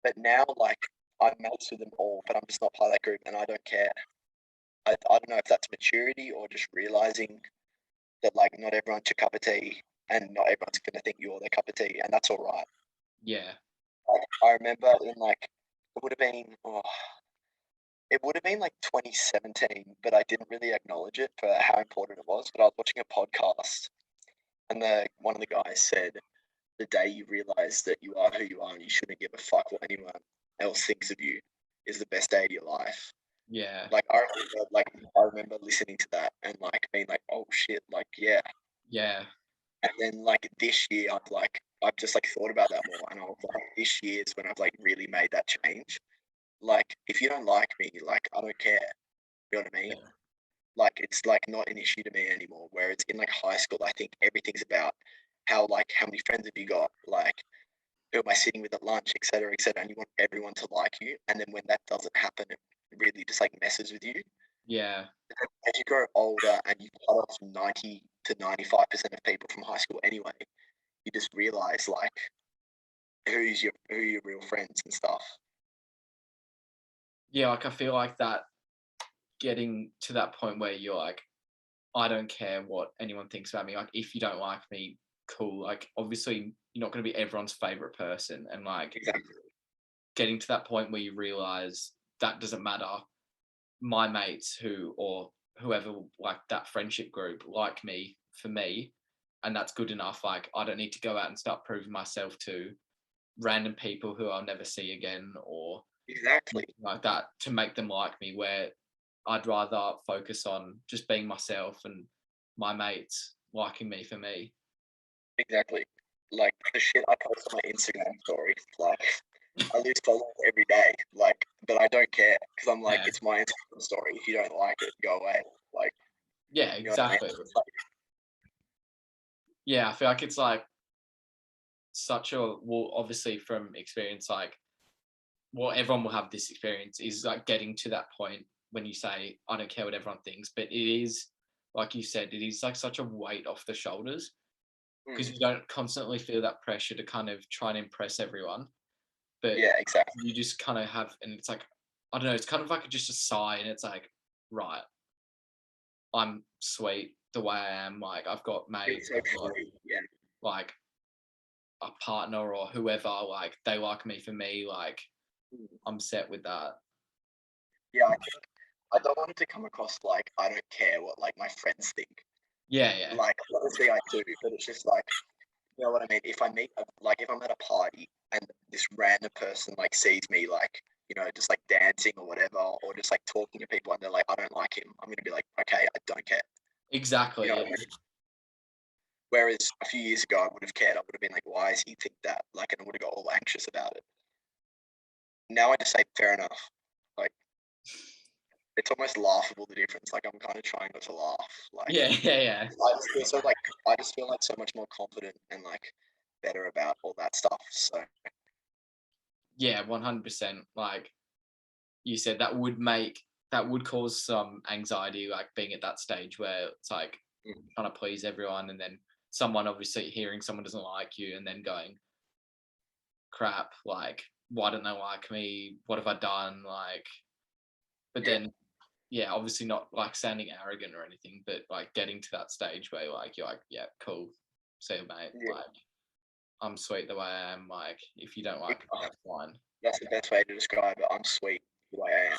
[SPEAKER 2] But now, like I'm mates with them all, but I'm just not part of that group, and I don't care. I don't know if that's maturity or just realizing that like not everyone's your cup of tea, and not everyone's gonna think you're their cup of tea, and that's all right.
[SPEAKER 1] yeah,
[SPEAKER 2] Like, I remember in like it would have been it would have been like 2017, but I didn't really acknowledge it for how important it was. But I was watching a podcast, and the one of the guys said, "The day you realize that you are who you are and you shouldn't give a fuck what anyone else thinks of you is the best day of your life."
[SPEAKER 1] yeah,
[SPEAKER 2] I remember listening to that and like being like, "Oh shit!" Like, yeah.
[SPEAKER 1] yeah,
[SPEAKER 2] And then like this year, I've just like thought about that more, and I was like, this year is when I've like really made that change. Like, if you don't like me, like I don't care. You know what I mean?
[SPEAKER 1] yeah,
[SPEAKER 2] Like it's like not an issue to me anymore. Whereas in like high school, I think everything's about how many friends have you got, like who am I sitting with at lunch, etc., etc. And you want everyone to like you, and then when that doesn't happen, it really just like messes with you.
[SPEAKER 1] yeah.
[SPEAKER 2] As you grow older and you cut off 90 to 95% of people from high school anyway, you just realize like who are your real friends and stuff.
[SPEAKER 1] Yeah, like I feel like that getting to that point where you're like, I don't care what anyone thinks about me. Like, if you don't like me, cool. Like, obviously, you're not going to be everyone's favorite person. And like,
[SPEAKER 2] Exactly.
[SPEAKER 1] getting to that point where you realize that doesn't matter. My mates or whoever, like that friendship group, like me for me, and that's good enough. Like, I don't need to go out and start proving myself to random people who I'll never see again or
[SPEAKER 2] Exactly.
[SPEAKER 1] like that to make them like me. Where I'd rather focus on just being myself and my mates liking me for me.
[SPEAKER 2] Exactly. Like the shit I post on my Instagram stories, like I lose followers every day, like, but I don't care because I'm like,
[SPEAKER 1] Yeah,
[SPEAKER 2] it's my Instagram story. If you don't like it, go away. Like,
[SPEAKER 1] yeah,
[SPEAKER 2] you know what I mean?
[SPEAKER 1] exactly.
[SPEAKER 2] It's like,
[SPEAKER 1] Yeah, I feel like it's like such a well, obviously from experience, like well, everyone will have this experience is like getting to that point when you say, I don't care what everyone thinks, but it is like you said, it is like such a weight off the shoulders because
[SPEAKER 2] mm,
[SPEAKER 1] you don't constantly feel that pressure to kind of try and impress everyone, but
[SPEAKER 2] yeah, exactly.
[SPEAKER 1] you just kind of have, and it's like, I don't know, it's kind of like just a sigh, and it's like, right, I'm sweet the way I am. Like I've got
[SPEAKER 2] It's
[SPEAKER 1] mates,
[SPEAKER 2] so
[SPEAKER 1] I've got
[SPEAKER 2] true. Yeah,
[SPEAKER 1] like a partner or whoever, like they like me for me, like
[SPEAKER 2] mm,
[SPEAKER 1] I'm set with that.
[SPEAKER 2] yeah. I think I don't want it to come across like I don't care what like my friends think.
[SPEAKER 1] Yeah, yeah,
[SPEAKER 2] Like, obviously I do, but it's just like, you know what I mean? If I meet, like, if I'm at a party and this random person like sees me like, just like dancing or whatever, or just like talking to people, and they're like, I don't like him. I'm gonna be like, okay, I don't care. You know
[SPEAKER 1] exactly.
[SPEAKER 2] what I mean? Whereas a few years ago, I would have cared. I would have been like, why is he think that? Like, and I would have got all anxious about it. now I just say fair enough. Like, it's almost laughable, the difference. Like, I'm kind of trying not to laugh. Like,
[SPEAKER 1] Yeah, yeah, yeah.
[SPEAKER 2] I just feel like so much more confident and like better about all that stuff. So
[SPEAKER 1] Yeah, 100%. Like you said, that would cause some anxiety, like being at that stage where it's like
[SPEAKER 2] mm,
[SPEAKER 1] trying to please everyone, and then someone obviously hearing someone doesn't like you, and then going, crap, like why don't they like me? What have I done? Like, but
[SPEAKER 2] yeah,
[SPEAKER 1] then yeah, obviously not like sounding arrogant or anything, but like getting to that stage where you're like, yeah, cool, see you, mate.
[SPEAKER 2] yeah.
[SPEAKER 1] Like, I'm sweet the way I am. Like, if you don't
[SPEAKER 2] It,
[SPEAKER 1] like me, that's fine.
[SPEAKER 2] that's the best way to describe it. I'm sweet the way I am.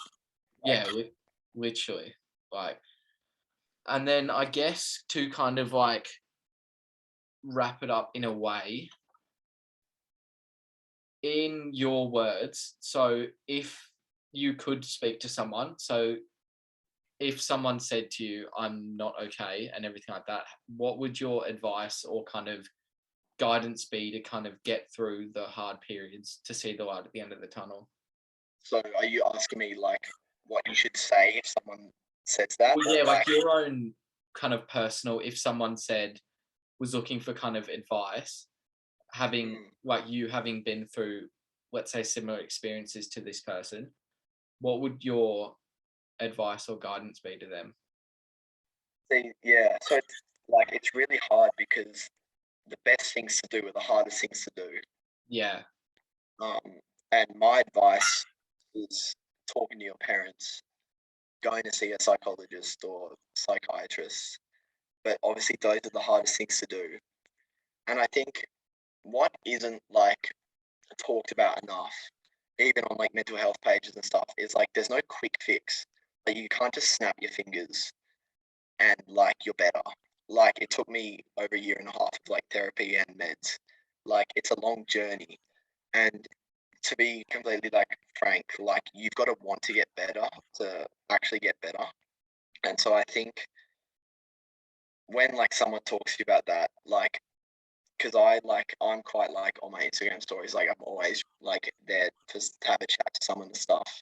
[SPEAKER 1] Yeah,
[SPEAKER 2] Like,
[SPEAKER 1] literally. Like, and then I guess to kind of like wrap it up in a way, in your words, so if you could speak to someone, so if someone said to you, I'm not okay, and everything like that, what would your advice or kind of guidance be to kind of get through the hard periods to see the light at the end of the tunnel?
[SPEAKER 2] so are you asking me like what you should say if someone says that,
[SPEAKER 1] Well,
[SPEAKER 2] or
[SPEAKER 1] yeah, like
[SPEAKER 2] like,
[SPEAKER 1] your own kind of personal, if someone said, was looking for kind of advice, having
[SPEAKER 2] mm,
[SPEAKER 1] like you having been through, let's say, similar experiences to this person, what would your advice or guidance be to them?
[SPEAKER 2] see, yeah. So it's really hard because the best things to do are the hardest things to do.
[SPEAKER 1] Yeah,
[SPEAKER 2] Um, and my advice is talking to your parents, going to see a psychologist or psychiatrist. But obviously, those are the hardest things to do. And I think what isn't like talked about enough, even on like mental health pages and stuff, is like there's no quick fix. Like you can't just snap your fingers and like you're better. Like it took me over a year and a half of like therapy and meds. Like it's a long journey. And to be completely like frank, like you've got to want to get better to actually get better. And so I think when like someone talks to you about that, like because I'm quite like on my Instagram stories, like I'm always like there just to have a chat to someone and stuff.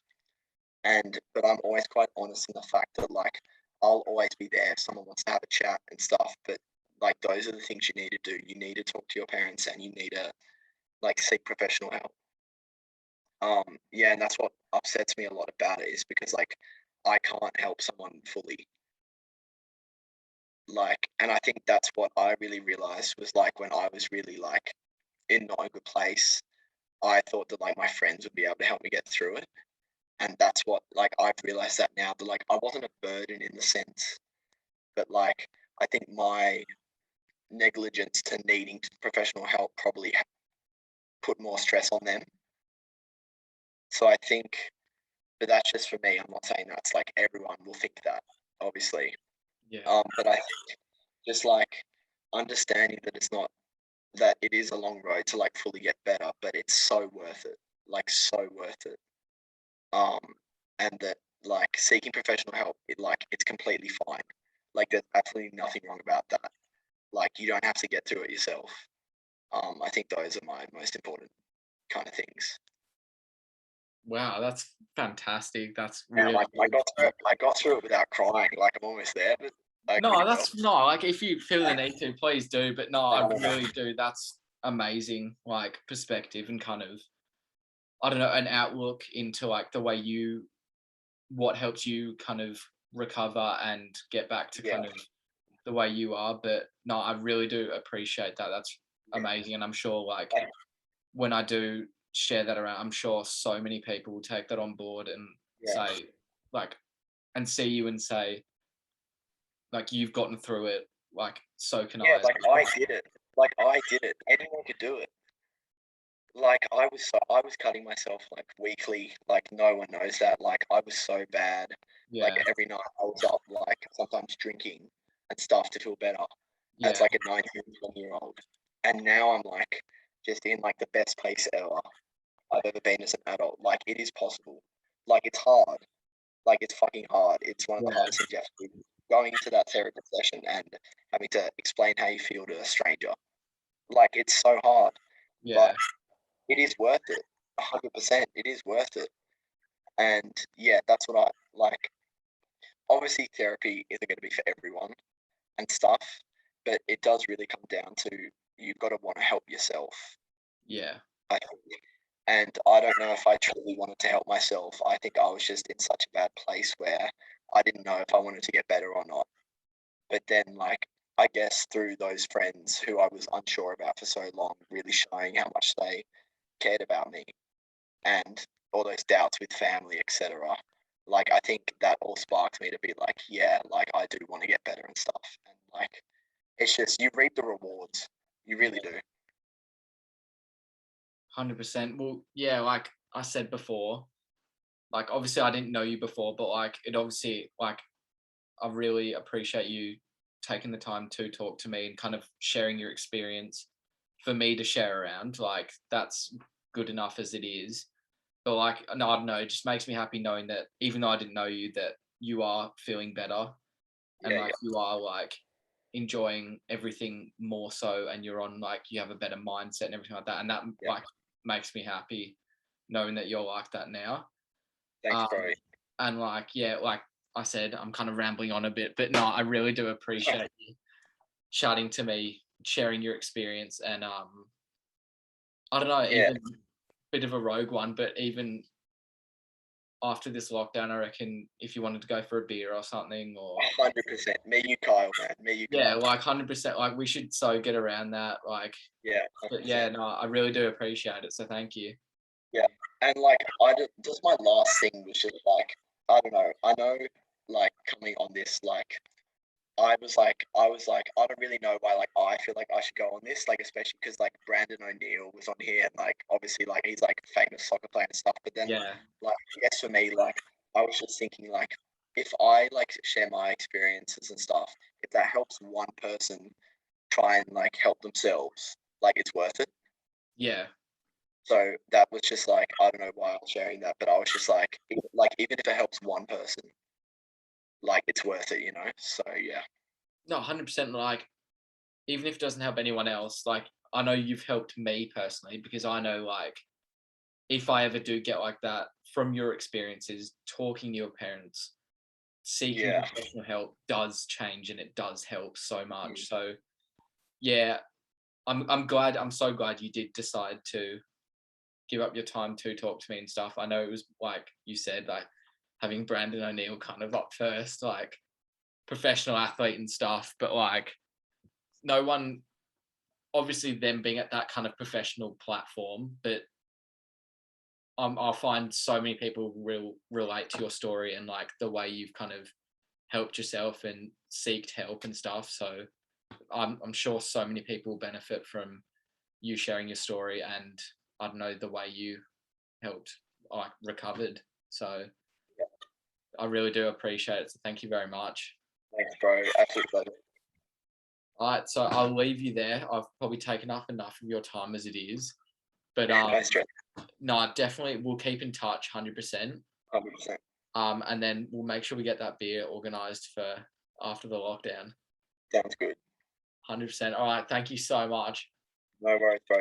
[SPEAKER 2] But I'm always quite honest in the fact that like I'll always be there if someone wants to have a chat and stuff. But like those are the things you need to do. You need to talk to your parents and you need to like seek professional help. Yeah, and that's what upsets me a lot about it is because like I can't help someone fully. Like, and I think that's what I really realized was like when I was really like in not a good place, I thought that like my friends would be able to help me get through it. And that's what like I've realized that now that like I wasn't a burden in the sense, but like I think my negligence to needing professional help probably put more stress on them. So I think, but that's just for me. I'm not saying that's like everyone will think that, obviously.
[SPEAKER 1] yeah,
[SPEAKER 2] But I think just like understanding that it's not that it is a long road to like fully get better, but it's so worth it. Like so worth it. Um, and that like seeking professional help, it's completely fine. Like there's absolutely nothing wrong about that. Like you don't have to get through it yourself. I think those are my most important kind of things.
[SPEAKER 1] wow, that's fantastic. That's
[SPEAKER 2] And
[SPEAKER 1] really
[SPEAKER 2] I
[SPEAKER 1] good.
[SPEAKER 2] got through it. I got through it without crying. Like I'm almost there, but I
[SPEAKER 1] No,
[SPEAKER 2] couldn't go.
[SPEAKER 1] that's no, like if you feel the need to, please do. But no, I
[SPEAKER 2] Um,
[SPEAKER 1] really do. That's amazing, like perspective and kind of, I don't know, an outlook into like the way you, what helps you kind of recover and get back to
[SPEAKER 2] yeah,
[SPEAKER 1] kind of the way you are. But no, I really do appreciate that. That's
[SPEAKER 2] yeah,
[SPEAKER 1] amazing. And I'm sure like
[SPEAKER 2] and,
[SPEAKER 1] when I do share that around, I'm sure so many people will take that on board and
[SPEAKER 2] yeah,
[SPEAKER 1] say, like, and see you and say, like, you've gotten through it. Like, so can
[SPEAKER 2] yeah.
[SPEAKER 1] I.
[SPEAKER 2] Like I did it. Like I did it. Anyone could do it. Like I was cutting myself like weekly. Like no one knows that. Like I was so bad. Like
[SPEAKER 1] Yeah,
[SPEAKER 2] every night I was up like sometimes drinking and stuff to feel better as
[SPEAKER 1] yeah,
[SPEAKER 2] like a 19, 20-year-old. And now I'm like just in like the best place ever I've ever been as an adult. Like it is possible. Like it's hard. Like it's fucking hard. It's one of the
[SPEAKER 1] yeah,
[SPEAKER 2] hardest things you have to do. Going into that therapy session and having to explain how you feel to a stranger. Like it's so hard. But
[SPEAKER 1] yeah,
[SPEAKER 2] it is worth it. 100%. It is worth it. And yeah, that's what I like. Obviously, therapy isn't going to be for everyone and stuff, but it does really come down to you've got to want to help yourself.
[SPEAKER 1] Yeah.
[SPEAKER 2] I think. And I don't know if I truly wanted to help myself. I think I was just in such a bad place where I didn't know if I wanted to get better or not. But then, like, I guess through those friends who I was unsure about for so long, really showing how much they cared about me and all those doubts with family, etc. Like, I think that all sparked me to be like, yeah, like, I do want to get better and stuff. And, like, it's just, you reap the rewards. You really do.
[SPEAKER 1] 100%. Well, yeah, like I said before, like obviously I didn't know you before, but like it obviously like I really appreciate you taking the time to talk to me and kind of sharing your experience for me to share around. Like that's good enough as it is. But like no, I don't know, it just makes me happy knowing that even though I didn't know you, that you are feeling better and
[SPEAKER 2] Yeah,
[SPEAKER 1] like
[SPEAKER 2] yeah,
[SPEAKER 1] you are like enjoying everything more so and you're on like you have a better mindset and everything like that. And that
[SPEAKER 2] yeah.
[SPEAKER 1] like makes me happy knowing that you're like that now.
[SPEAKER 2] Thanks,
[SPEAKER 1] Um,
[SPEAKER 2] bro.
[SPEAKER 1] and like, yeah, like I said, I'm kind of rambling on a bit, but no, I really do appreciate you chatting to me, sharing your experience, and I don't know,
[SPEAKER 2] Yeah,
[SPEAKER 1] even bit of a rogue one, but even after this lockdown, I reckon if you wanted to go for a beer or something, or
[SPEAKER 2] 100%. Me, you, Kyle, man. Me, you,
[SPEAKER 1] yeah,
[SPEAKER 2] Kyle.
[SPEAKER 1] like 100%, like we should so get around that, like,
[SPEAKER 2] Yeah,
[SPEAKER 1] but yeah,
[SPEAKER 2] 100%.
[SPEAKER 1] no, I really do appreciate it, so thank you.
[SPEAKER 2] Yeah. And like, just my last thing was just like, I don't know. I know, like, coming on this, like, I don't really know why, like, I feel like I should go on this, like, especially because, like, Brandon O'Neill was on here and, like, obviously, like, he's, like, a famous soccer player and stuff. But then,
[SPEAKER 1] Yeah,
[SPEAKER 2] like, I guess for me, like, I was just thinking, like, if I, like, share my experiences and stuff, if that helps one person try and, like, help themselves, like, it's worth it.
[SPEAKER 1] yeah.
[SPEAKER 2] So that was just, like, I don't know why I was sharing that, but I was just like, even if it helps one person, like, it's worth it, you know? So, yeah.
[SPEAKER 1] No, 100%, like, even if it doesn't help anyone else, like, I know you've helped me personally because I know, like, if I ever do get like that from your experiences, talking to your parents, seeking
[SPEAKER 2] Yeah.
[SPEAKER 1] professional help does change and it does help so
[SPEAKER 2] Mm.
[SPEAKER 1] much. So yeah, I'm glad. I'm so glad you did decide to give up your time to talk to me and stuff. I know it was like you said, like having Brandon O'Neill kind of up first, like professional athlete and stuff, but like no one, obviously them being at that kind of professional platform, but I'll find so many people will relate to your story and like the way you've kind of helped yourself and seeked help and stuff. So I'm sure so many people benefit from you sharing your story and I don't know the way you helped like recovered. So I really do appreciate it. So thank you very much.
[SPEAKER 2] Thanks, bro. Absolute pleasure.
[SPEAKER 1] All right, so I'll leave you there. I've probably taken up enough of your time as it is, but
[SPEAKER 2] No stress.
[SPEAKER 1] no, definitely we'll keep in touch, 100%.
[SPEAKER 2] 100%.
[SPEAKER 1] And then we'll make sure we get that beer organised for after the lockdown.
[SPEAKER 2] Sounds good.
[SPEAKER 1] 100%. All right. Thank you so much.
[SPEAKER 2] No worries, bro.